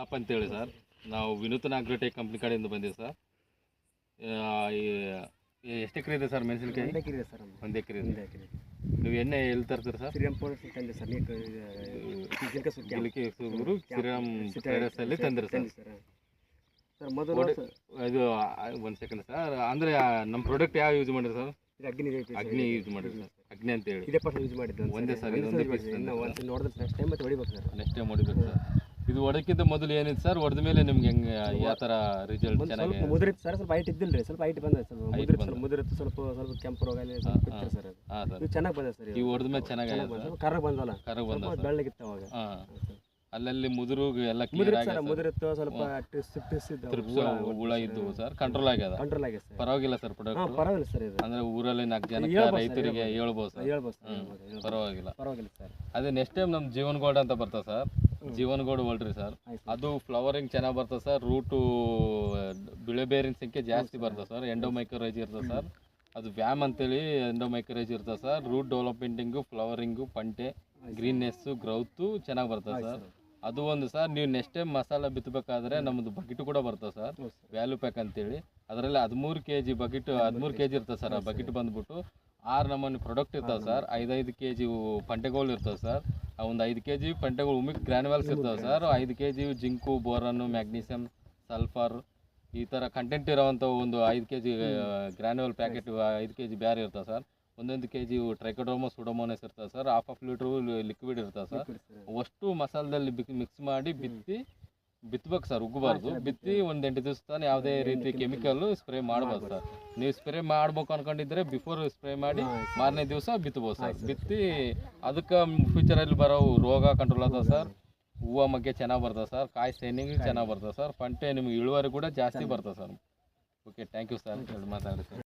ಮಲ್ಲಪ್ಪ ಅಂತೇಳಿ ಸರ್. ನಾವು ವಿನೂತನ ಅಗ್ರೋಟೆಕ್ ಕಂಪ್ನಿ ಕಡೆಯಿಂದ ಬಂದಿವಿ ಸರ್. ಎಷ್ಟು ಎಕರೆ ಇದೆ ಸರ್ ಮೆಣಸಿನಕಾಯಿ? 1 ಎಕರೆ ಇದೆ ಸರ್. 1 ಎಕರೆ ಇದೆ. 1 ಎಕರೆ. ನೀವು ಎಣ್ಣೆ ಎಲ್ಲಿ ತರ್ತೀರಿ ಸರ್? ಶ್ರೀರಾಮ್ಪುರ ತಂದೆ ಸರ್. ಗಿಲಕಿ ಸುಗರು ಶ್ರೀರಾಮ್ ಟೆರೆಸಲ್ಲಿ ತಂದಿರಿ ಸರ್. ಸರ್ ಮೊದಲು ಇದು ಒಂದು ಸೆಕೆಂಡ್ ಸರ್, ಅಂದರೆ ನಮ್ಮ ಪ್ರಾಡಕ್ಟ್ ಯಾವ ಯೂಸ್ ಮಾಡಿರಿ ಸರ್? ಅಗ್ನಿ ಯೂಸ್ ಮಾಡಿರಿ ಸರ್. ಅಗ್ನಿ ಅಂತೇಳಿ ಇದೇ ಫಸ್ಟ್ ಯೂಸ್ ಮಾಡಿದ್ದು ಒಂದೇ ಸರ್. ಇದೊಂದೇ ಪೀಸ್ ಒಂದು ನೋಡಿದ್ರೆ ನೆಕ್ಸ್ಟ್ ಟೈಮ್ ಮತ್ತೆ ಹೊಡಿಬೇಕು ಸರ್. ನೆಕ್ಸ್ಟ್ ಟೈಮ್ ಹೊಡಿಬೇಕು ಸರ್. ಇದು ಹೊಡಕ್ಕಿಂತ ಮೊದಲು ಏನಿತ್ತು ಸರ್? ಹೊಡೆದ ಮೇಲೆ ನಿಮ್ಗೆ ಹೆಂಗೆ ಯಾವ ಥರ ರಿಸಲ್ಟ್ ಚೆನ್ನಾಗಿ? ಸ್ವಲ್ಪ ಮುದುರಿತ್ತು ಸರ್, ಸ್ವಲ್ಪ ಹೈಟ್ ಇದ್ದಿಲ್ಲ ರೀ, ಸ್ವಲ್ಪ ಹೈಟ್ ಬಂದ ಸರ್. ಮುದುರಿತ್ತು, ಸ್ವಲ್ಪ ಕೆಂಪು ರೋಗ ಸ್ವಲ್ಪ ಇತ್ತು ಸರ್. ಅದು ಹಾಂ ಸರ್. ಇದು ಚೆನ್ನಾಗಿ ಬಂದ ಸರ್. ಇವು ಹೊಡೆದ ಮೇಲೆ ಚೆನ್ನಾಗಿ ಸ್ವಲ್ಪ ಕರ್ರಗೆ ಬಂದಲ್ಲ, ಕರಗ ಬಂದ ಬೆಳ್ಳಗಿತ್ತು ಅವಾಗ. ಹಾಂ, ಅಲ್ಲಲ್ಲಿ ಮುದುರು ಎಲ್ಲ ಮುದುರಿತ್ತು, ಸ್ವಲ್ಪ ಹುಳ ಇದ್ದು ಸರ್. ಕಂಟ್ರೋಲ್ ಆಗ್ಯದ ಸರ್. ಪರವಾಗಿಲ್ಲ ಸರ್ ಪ್ರಾಡಕ್ಟ್? ಪರವಾಗಿಲ್ಲ ಸರ್. ಇದು ಅಂದ್ರೆ ಊರಲ್ಲಿ 4 ಜನಕ್ಕೆ ರೈತರಿಗೆ ಹೇಳ್ಬೋದು ಸರ್. ಪರವಾಗಿಲ್ಲ ಸರ್. ಅದೇ ನೆಕ್ಸ್ಟ್ ಟೈಮ್ ನಮ್ ಜೀವನ್ ಗೋಲ್ಡ್ ಅಂತ ಬರ್ತದೆ ಸರ್. ಜೀವನ್ ಗೋಲ್ಡ್ ಹೊಲ್ರಿ ಸರ್. ಅದು ಫ್ಲವರಿಂಗ್ ಚೆನ್ನಾಗಿ ಬರ್ತದೆ ಸರ್. ರೂಟು ಬಿಳೆ ಬೇರಿನ ಸಂಖ್ಯೆ ಜಾಸ್ತಿ ಬರ್ತದೆ ಸರ್. ಎಂಡೋಮೈಕ್ರೋರೈಜ್ ಇರ್ತದೆ ಸರ್. ಅದು ವ್ಯಾಮ್ ಅಂತೇಳಿ ಎಂಡೋಮೈಕ್ರೋರೈಜ್ ಇರ್ತದೆ ಸರ್. ರೂಟ್ ಡೆವಲಪ್ಮೆಂಟಿಂಗು, ಫ್ಲವರಿಂಗು, ಪಂಟೆ, ಗ್ರೀನ್ನೆಸ್ಸು, ಗ್ರೌತು ಚೆನ್ನಾಗಿ ಬರ್ತದೆ ಸರ್. ಅದು ಒಂದು ಸರ್. ನೀವು ನೆಕ್ಸ್ಟ್ ಟೈಮ್ ಮಸಾಲ ಬಿತ್ತಬೇಕಾದ್ರೆ ನಮ್ಮದು ಬಕೆಟ್ ಕೂಡ ಬರ್ತದೆ ಸರ್, ವ್ಯಾಲ್ಯೂ ಪ್ಯಾಕ್ ಅಂತೇಳಿ. ಅದರಲ್ಲಿ 13 kg ಬಕೆಟ್, 13 kg ಇರ್ತದೆ ಸರ್. ಆ ಬಕೆಟ್ ಬಂದ್ಬಿಟ್ಟು 6 ನಮೂನಿ ಪ್ರಾಡಕ್ಟ್ ಇರ್ತವೆ ಸರ್. 5 kg ಪಂಟೆಗಳು ಇರ್ತವೆ ಸರ್. ಒಂದು 5 kg ಪಂಟೆಗಳು ಉಮಿಕ್ ಗ್ರ್ಯಾನ್ಯುವಲ್ಸ್ ಇರ್ತವೆ ಸರ್. 5 kg ಜಿಂಕು, ಬೋರನ್ನು, ಮ್ಯಾಗ್ನೀಷಿಯಮ್, ಸಲ್ಫರ್ ಈ ಥರ ಕಂಟೆಂಟ್ ಇರೋವಂಥ ಒಂದು 5 kg ಗ್ರ್ಯಾನ್ಯುವಲ್ ಪ್ಯಾಕೆಟ್, 5 kg ಬ್ಯಾರೆ ಇರ್ತವೆ ಸರ್. 1 kg ಟ್ರೈಕೋಡರ್ಮಾ ಸೂಡೋಮೋನಾಸ್ ಇರ್ತದೆ ಸರ್. 1/2 ಲೀಟ್ರು ಲಿಕ್ವಿಡ್ ಇರ್ತದೆ ಸರ್. ಅಷ್ಟು ಮಸಾಲದಲ್ಲಿ ಮಿಕ್ಸ್ ಮಾಡಿ ಬಿತ್ತಬೇಕು ಸರ್. ಉಗ್ಗಬಾರ್ದು. ಬಿತ್ತಿ ಒಂದು 8 ದಿವಸ ತಾನು ಯಾವುದೇ ರೀತಿ ಕೆಮಿಕಲ್ ಸ್ಪ್ರೇ ಮಾಡ್ಬೋದು ಸರ್. ನೀವು ಸ್ಪ್ರೇ ಮಾಡ್ಬೇಕು ಅನ್ಕೊಂಡಿದ್ರೆ ಬಿಫೋರ್ ಸ್ಪ್ರೇ ಮಾಡಿ ಮಾರನೇ ದಿವಸ ಬಿತ್ತಬೋದು ಸರ್. ಬಿತ್ತಿ ಅದಕ್ಕೆ ಫ್ಯೂಚರಲ್ಲಿ ಬರೋ ರೋಗ ಕಂಟ್ರೋಲ್ ಆಗ್ತದೆ ಸರ್. ಹೂವು ಮಗ್ಗೆ ಚೆನ್ನಾಗಿ ಬರ್ತದೆ ಸರ್. ಕಾಯಿ ಶೈನಿಂಗ್ ಚೆನ್ನಾಗಿ ಬರ್ತದೆ ಸರ್. ಪಂಟೆ ನಿಮ್ಗೆ ಇಳುವರಿ ಕೂಡ ಜಾಸ್ತಿ ಬರ್ತದೆ sir. Okay, thank you sir. ಮಾತಾಡಿ ಸರ್.